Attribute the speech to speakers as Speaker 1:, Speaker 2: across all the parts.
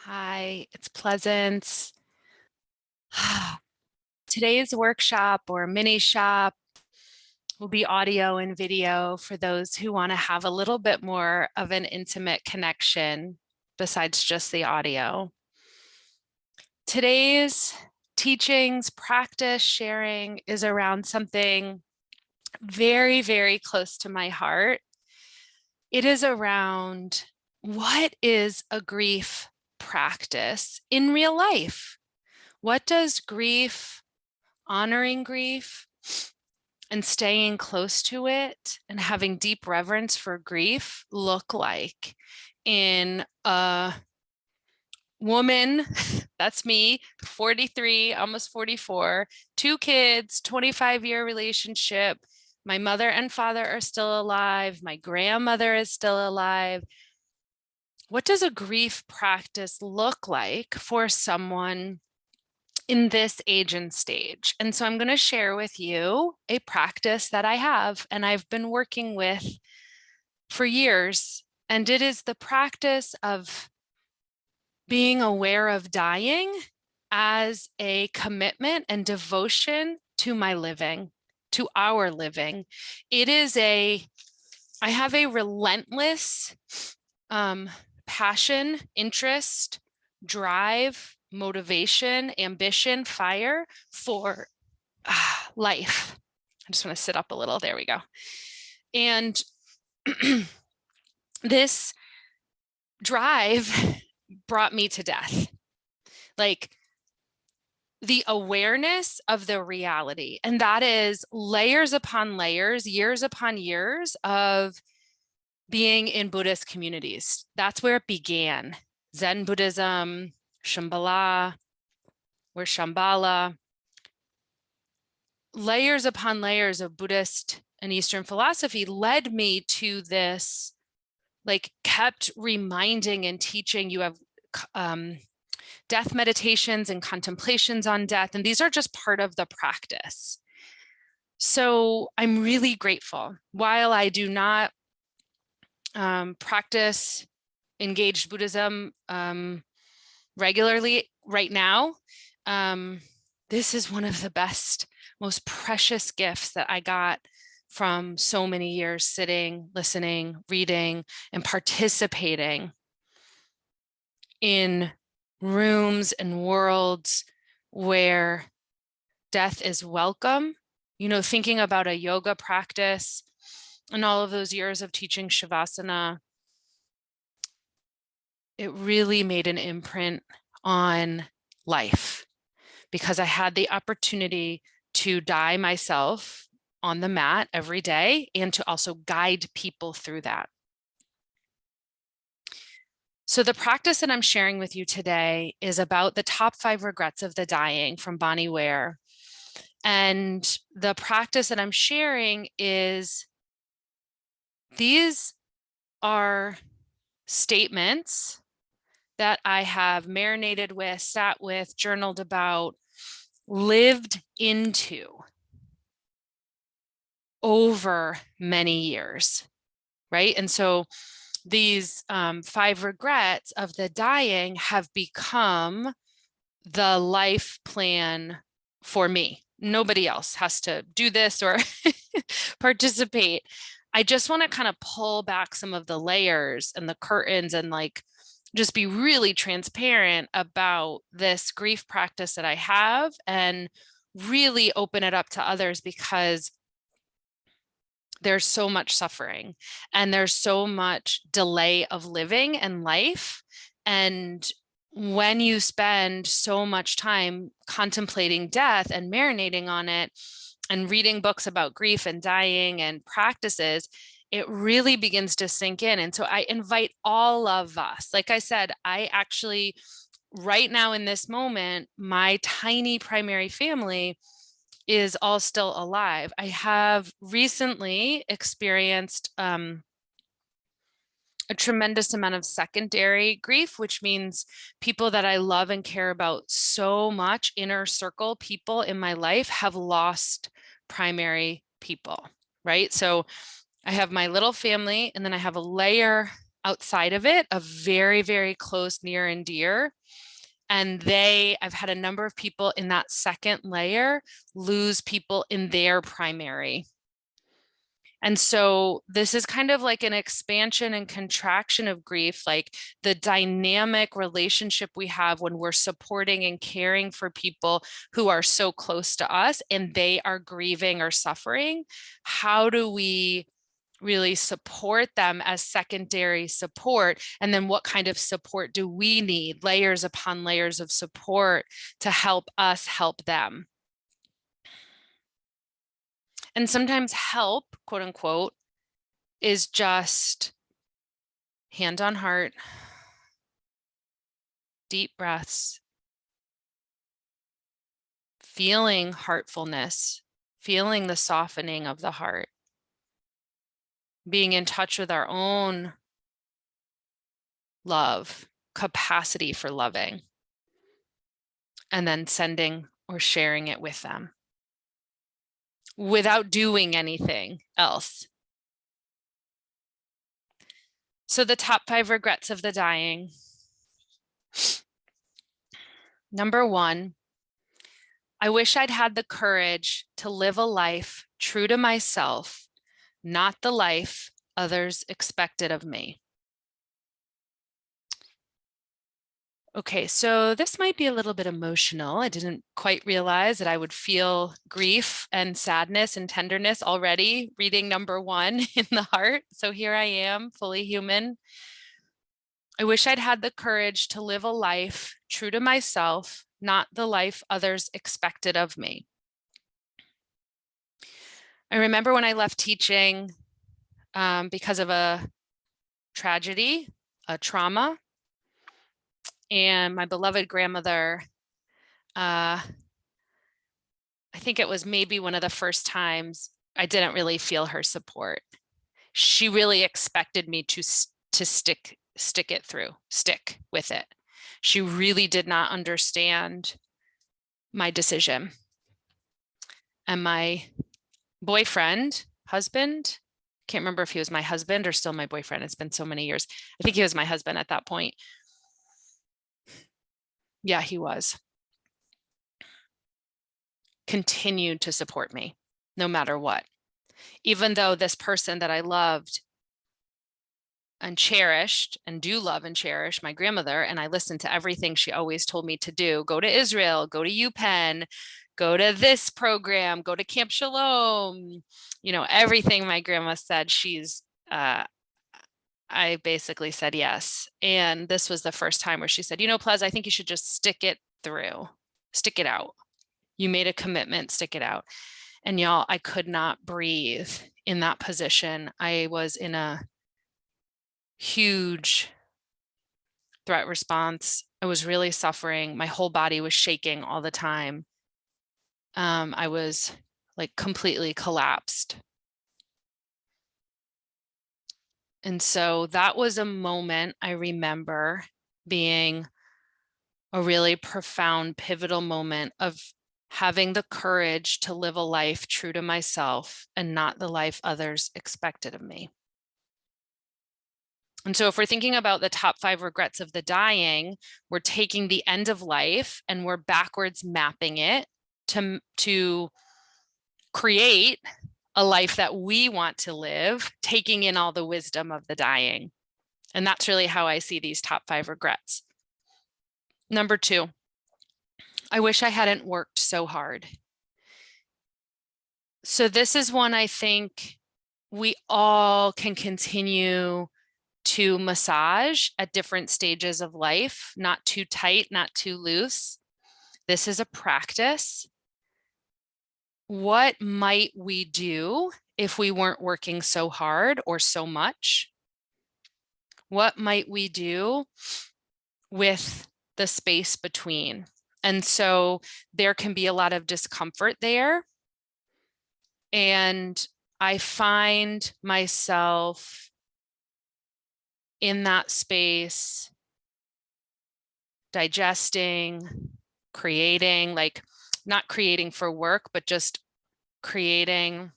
Speaker 1: Hi, it's Pleasance. Today's workshop or mini shop will be audio and video for those who want to have a little bit more of an intimate connection besides just the audio. Today's teachings, practice, sharing is around something very, very close to my heart. It is around what is a grief practice in real life? What does grief, honoring grief, and staying close to it and having deep reverence for grief look like in a woman, that's me, 43, almost 44, 2 kids, 25-year relationship. My mother and father are still alive. My grandmother is still alive. What does a grief practice look like for someone in this age and stage? And so I'm going to share with you a practice that I have and I've been working with for years. And it is the practice of being aware of dying as a commitment and devotion to my living, to our living. I have a relentless passion, interest, drive, motivation, ambition, fire for life. I just want to sit up a little. There we go. And this drive brought me to death. Like the awareness of the reality. And that is layers upon layers, years upon years of being in Buddhist communities. That's where it began. Zen Buddhism, Shambhala, where Shambhala, layers upon layers of Buddhist and Eastern philosophy led me to this, like kept reminding and teaching. You have death meditations and contemplations on death, and these are just part of the practice. So I'm really grateful. While I do not practice engaged Buddhism regularly right now, this is one of the best, most precious gifts that I got from so many years sitting, listening, reading, and participating in rooms and worlds where death is welcome. You know, thinking about a yoga practice and all of those years of teaching Shavasana, it really made an imprint on life because I had the opportunity to die myself on the mat every day and to also guide people through that. So the practice that I'm sharing with you today is about the top 5 regrets of the dying from Bonnie Ware. And the practice that I'm sharing is, these are statements that I have marinated with, sat with, journaled about, lived into over many years, right? And so these 5 regrets of the dying have become the life plan for me. Nobody else has to do this or participate. I just want to kind of pull back some of the layers and the curtains and like just be really transparent about this grief practice that I have and really open it up to others, because there's so much suffering and there's so much delay of living and life. And when you spend so much time contemplating death and marinating on it and reading books about grief and dying and practices, it really begins to sink in. And so I invite all of us, like I said, I actually, right now in this moment, my tiny primary family is all still alive. I have recently experienced a tremendous amount of secondary grief, which means people that I love and care about so much, inner circle people in my life, have lost primary people, right? So I have my little family, and then I have a layer outside of it, a very, very close, near and dear. And I've had a number of people in that second layer lose people in their primary. And so this is kind of like an expansion and contraction of grief, like the dynamic relationship we have when we're supporting and caring for people who are so close to us and they are grieving or suffering. How do we really support them as secondary support? And then what kind of support do we need? Layers upon layers of support to help us help them. And sometimes help, quote unquote, is just hand on heart, deep breaths, feeling heartfulness, feeling the softening of the heart, being in touch with our own love, capacity for loving, and then sending or sharing it with them without doing anything else. So the top 5 regrets of the dying. Number 1, I wish I'd had the courage to live a life true to myself, not the life others expected of me. Okay, so this might be a little bit emotional. I didn't quite realize that I would feel grief and sadness and tenderness already reading number 1 in the heart. So here I am, fully human. I wish I'd had the courage to live a life true to myself, not the life others expected of me. I remember when I left teaching because of a tragedy, a trauma, and my beloved grandmother, I think it was maybe one of the first times I didn't really feel her support. She really expected me to stick with it. She really did not understand my decision. And my husband, can't remember if he was my husband or still my boyfriend. It's been so many years. I think he was my husband at that point. Yeah, he was. Continued to support me no matter what. Even though this person that I loved and cherished and do love and cherish, my grandmother, and I listened to everything she always told me to do, go to Israel, go to UPenn, go to this program, go to Camp Shalom, everything my grandma said, I basically said yes. And this was the first time where she said, Plez, I think you should just stick it out. You made a commitment, stick it out. And y'all, I could not breathe in that position. I was in a huge threat response. I was really suffering. My whole body was shaking all the time. I was like completely collapsed. And so that was a moment I remember being a really profound, pivotal moment of having the courage to live a life true to myself and not the life others expected of me. And so if we're thinking about the top 5 regrets of the dying, we're taking the end of life and we're backwards mapping it to create a life that we want to live, taking in all the wisdom of the dying. And that's really how I see these top 5 regrets. Number 2, I wish I hadn't worked so hard. So this is one I think we all can continue to massage at different stages of life, not too tight, not too loose. This is a practice. What might we do if we weren't working so hard or so much? What might we do with the space between? And so there can be a lot of discomfort there. And I find myself in that space, digesting, creating, like not creating for work, but just creating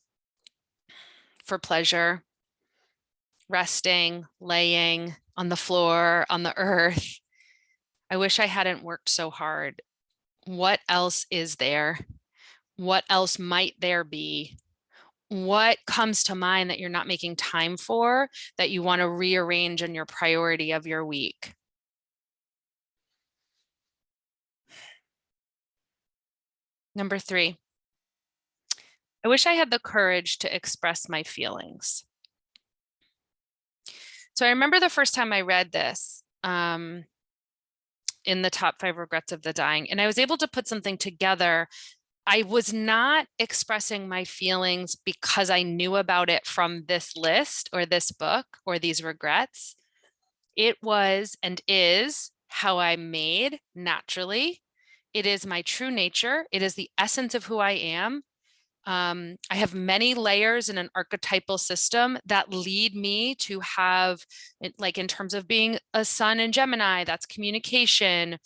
Speaker 1: for pleasure, resting, laying on the floor, on the earth. I wish I hadn't worked so hard. What else is there? What else might there be? What comes to mind that you're not making time for, that you want to rearrange in your priority of your week? Number 3, I wish I had the courage to express my feelings. So I remember the first time I read this in the top 5 regrets of the dying, and I was able to put something together. I was not expressing my feelings because I knew about it from this list or this book or these regrets. It was and is how I'm made naturally. It is my true nature. It is the essence of who I am. I have many layers in an archetypal system that lead me to have, like in terms of being a sun in Gemini, that's communication,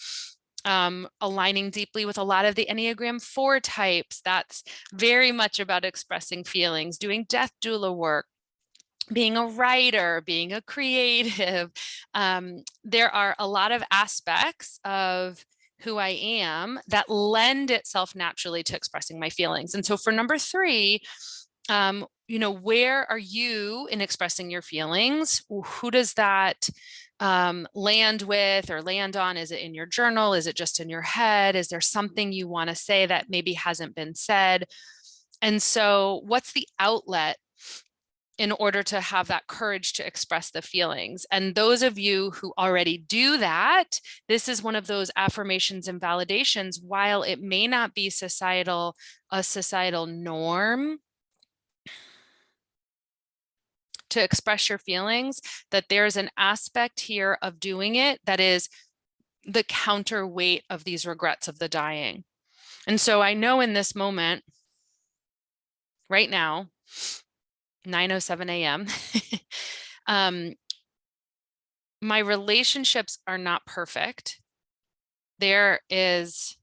Speaker 1: aligning deeply with a lot of the Enneagram 4 types. That's very much about expressing feelings, doing death doula work, being a writer, being a creative. There are a lot of aspects of who I am that lend itself naturally to expressing my feelings. And so for number 3, where are you in expressing your feelings? Who does that land with or land on? Is it in your journal? Is it just in your head? Is there something you want to say that maybe hasn't been said? And so what's the outlet in order to have that courage to express the feelings? And those of you who already do that, this is one of those affirmations and validations. While it may not be a societal norm to express your feelings, that there's an aspect here of doing it that is the counterweight of these regrets of the dying. And so I know in this moment, right now, 9:07 a.m., my relationships are not perfect. There is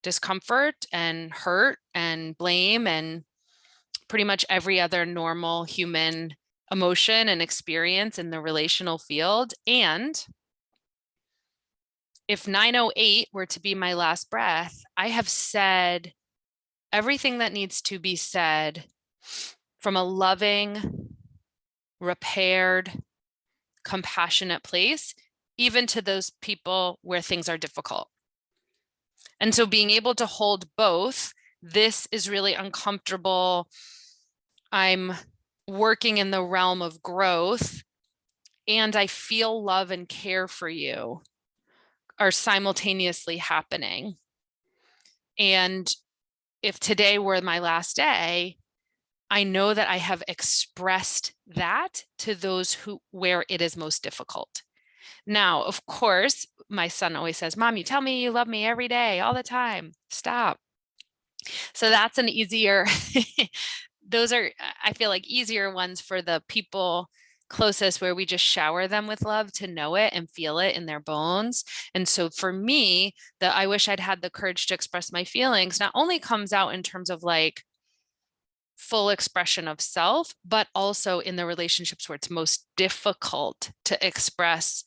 Speaker 1: discomfort and hurt and blame and pretty much every other normal human emotion and experience in the relational field. And if 9:08 were to be my last breath, I have said everything that needs to be said from a loving, repaired, compassionate place, even to those people where things are difficult. And so being able to hold both, this is really uncomfortable. I'm working in the realm of growth, and I feel love and care for you, are simultaneously happening. And if today were my last day, I know that I have expressed that to those where it is most difficult. Now, of course, my son always says, "Mom, you tell me you love me every day, all the time. Stop." So that's an easier, those are, I feel like, easier ones for the people closest, where we just shower them with love to know it and feel it in their bones. And so for me, I wish I'd had the courage to express my feelings not only comes out in terms of like full expression of self, but also in the relationships where it's most difficult to express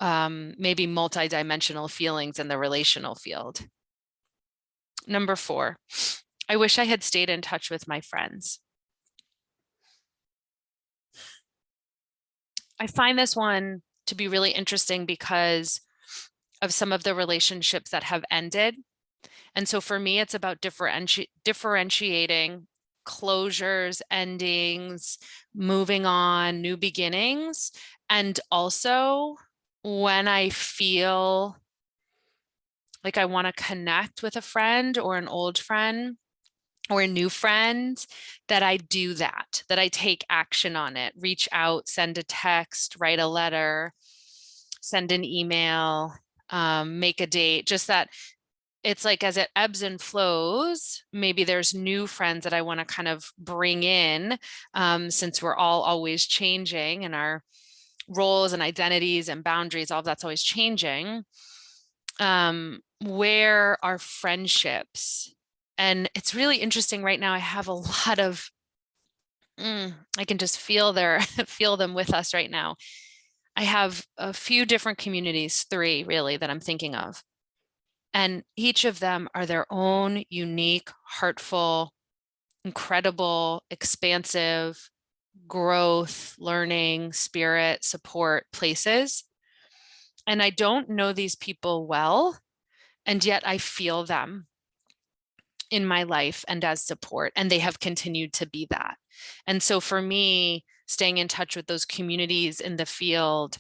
Speaker 1: maybe multidimensional feelings in the relational field. Number 4, I wish I had stayed in touch with my friends. I find this one to be really interesting because of some of the relationships that have ended. And so for me, it's about differentiating closures, endings, moving on, new beginnings. And also when I feel like I want to connect with a friend or an old friend or a new friend, that I do that I take action on it, reach out, send a text, write a letter, send an email, make a date, just that it's like as it ebbs and flows, maybe there's new friends that I want to kind of bring in, since we're all always changing and our roles and identities and boundaries, all of that's always changing. Where are friendships? And it's really interesting right now. I have a lot of I can just feel feel them with us right now. I have a few different communities, three really, that I'm thinking of. And each of them are their own unique, heartful, incredible, expansive, growth, learning, spirit, support places. And I don't know these people well, and yet I feel them in my life and as support, and they have continued to be that. And so for me, staying in touch with those communities in the field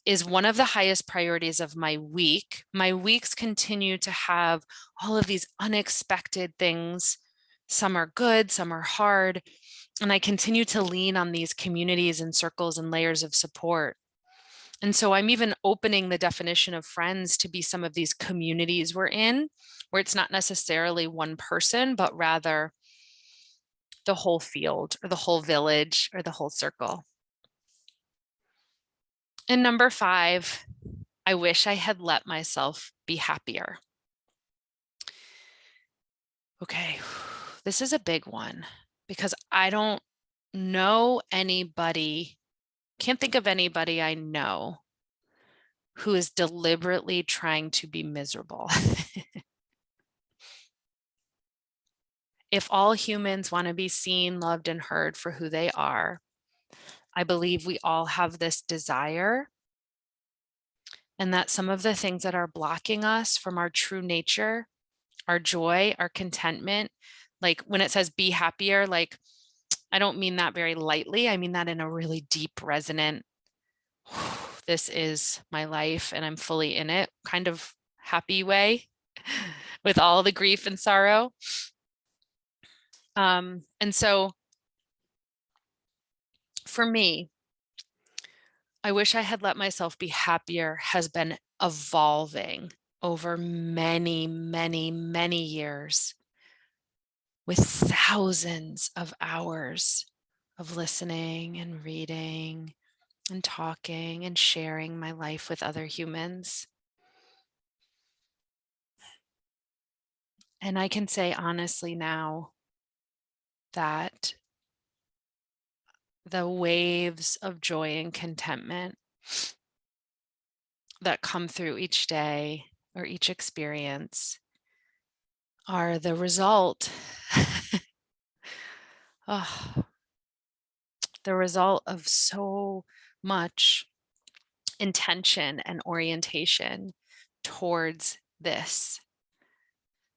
Speaker 1: is one of the highest priorities of my week. My weeks continue to have all of these unexpected things. Some are good, some are hard. And I continue to lean on these communities and circles and layers of support. And so I'm even opening the definition of friends to be some of these communities we're in, where it's not necessarily one person, but rather the whole field or the whole village or the whole circle. And number 5, I wish I had let myself be happier. Okay, this is a big one because I don't know anybody, can't think of anybody I know who is deliberately trying to be miserable. If all humans want to be seen, loved, and heard for who they are, I believe we all have this desire, and that some of the things that are blocking us from our true nature, our joy, our contentment, like when it says be happier, like I don't mean that very lightly. I mean that in a really deep, resonant, this is my life and I'm fully in it kind of happy way with all the grief and sorrow. And so for me, I wish I had let myself be happier has been evolving over many, many, many years with thousands of hours of listening and reading and talking and sharing my life with other humans. And I can say honestly now that the waves of joy and contentment that come through each day or each experience are the result oh, the result of so much intention and orientation towards this.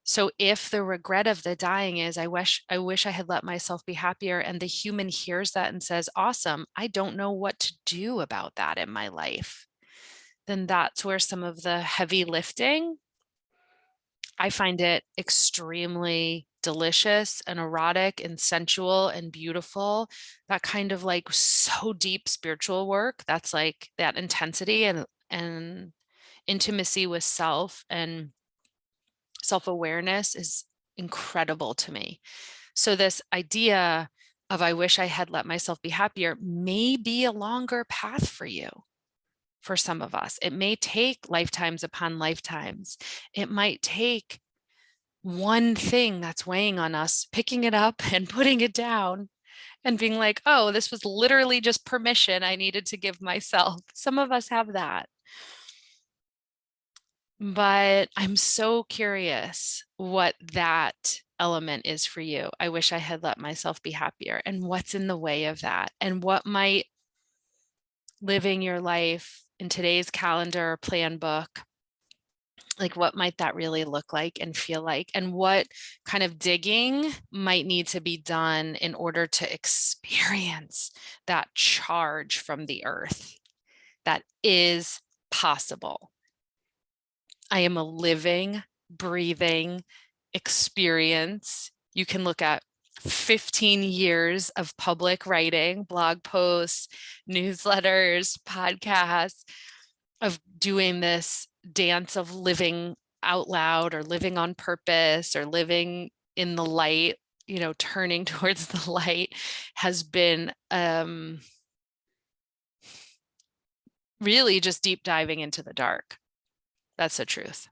Speaker 1: So if the regret of the dying is I wish I had let myself be happier, and the human hears that and says, awesome, I don't know what to do about that in my life, then that's where some of the heavy lifting, I find it extremely delicious and erotic and sensual and beautiful. That kind of like so deep spiritual work, that's like that intensity and intimacy with self and self-awareness is incredible to me. So this idea of I wish I had let myself be happier may be a longer path for you. For some of us, it may take lifetimes upon lifetimes. It might take one thing that's weighing on us, picking it up and putting it down and being like, oh, this was literally just permission I needed to give myself. Some of us have that. But I'm so curious what that element is for you. I wish I had let myself be happier, and what's in the way of that, and what might living your life in today's calendar plan book, like what might that really look like and feel like, and what kind of digging might need to be done in order to experience that charge from the earth that is possible. I am a living, breathing experience. You can look at 15 years of public writing, blog posts, newsletters, podcasts, of doing this dance of living out loud or living on purpose or living in the light, turning towards the light has been really just deep diving into the dark. That's the truth.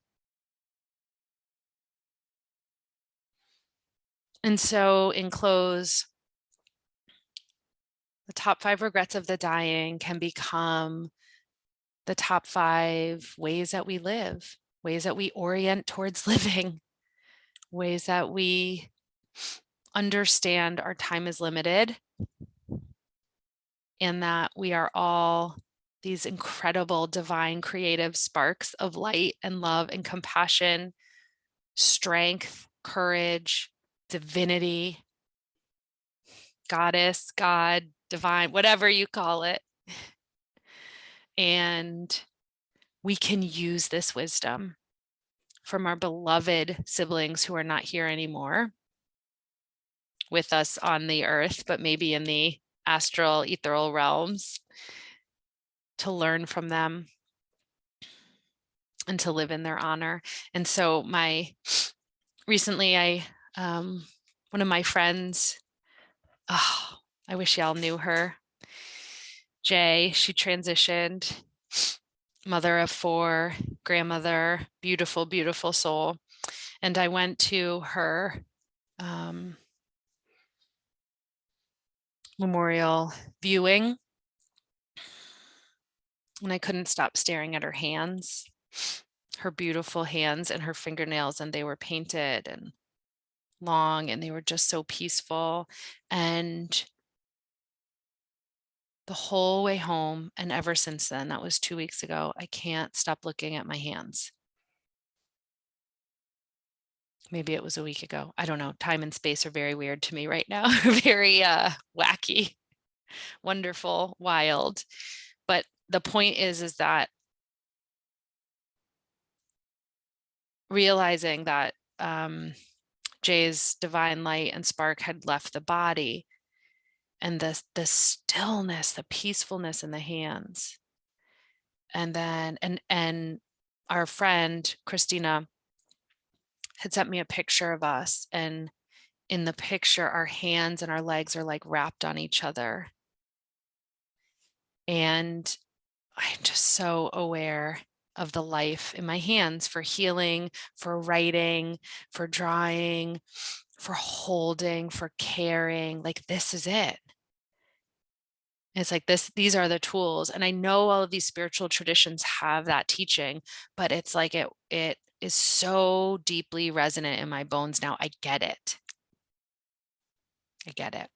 Speaker 1: And so in close, The top 5 regrets of the dying can become the top 5 ways that we live, ways that we orient towards living, ways that we understand our time is limited and that we are all these incredible divine creative sparks of light and love and compassion, strength, courage, divinity, goddess, God, divine, whatever you call it. And we can use this wisdom from our beloved siblings who are not here anymore with us on the earth, but maybe in the astral, ethereal realms, to learn from them and to live in their honor. And so recently one of my friends, oh, I wish y'all knew her, Jay, she transitioned, mother of 4, grandmother, beautiful, beautiful soul. And I went to her memorial viewing, and I couldn't stop staring at her hands, her beautiful hands and her fingernails, and they were painted and long, and they were just so peaceful. And the whole way home, and ever since then, that was 2 weeks ago, I can't stop looking at my hands. Maybe it was a week ago. I don't know. Time and space are very weird to me right now. Very wacky, wonderful, wild. But the point is that realizing that Jay's divine light and spark had left the body, and the stillness, the peacefulness in the hands. And then and our friend Christina had sent me a picture of us, and in the picture our hands and our legs are like wrapped on each other. And I'm just so aware of the life in my hands for healing, for writing, for drawing, for holding, for caring. Like, this is it. It's like these are the tools. And I know all of these spiritual traditions have that teaching, but it's like it is so deeply resonant in my bones now. I get it. I get it.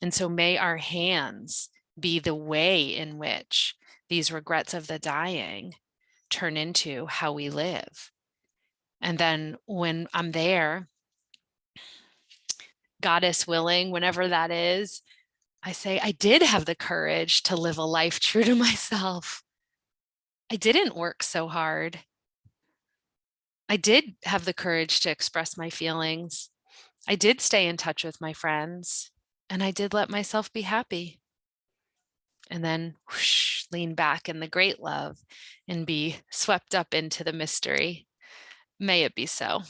Speaker 1: And so may our hands be the way in which these regrets of the dying turn into how we live. And then when I'm there, goddess willing, whenever that is, I say, I did have the courage to live a life true to myself. I didn't work so hard. I did have the courage to express my feelings. I did stay in touch with my friends, and I did let myself be happy. And then whoosh, lean back in the great love and be swept up into the mystery. May it be so.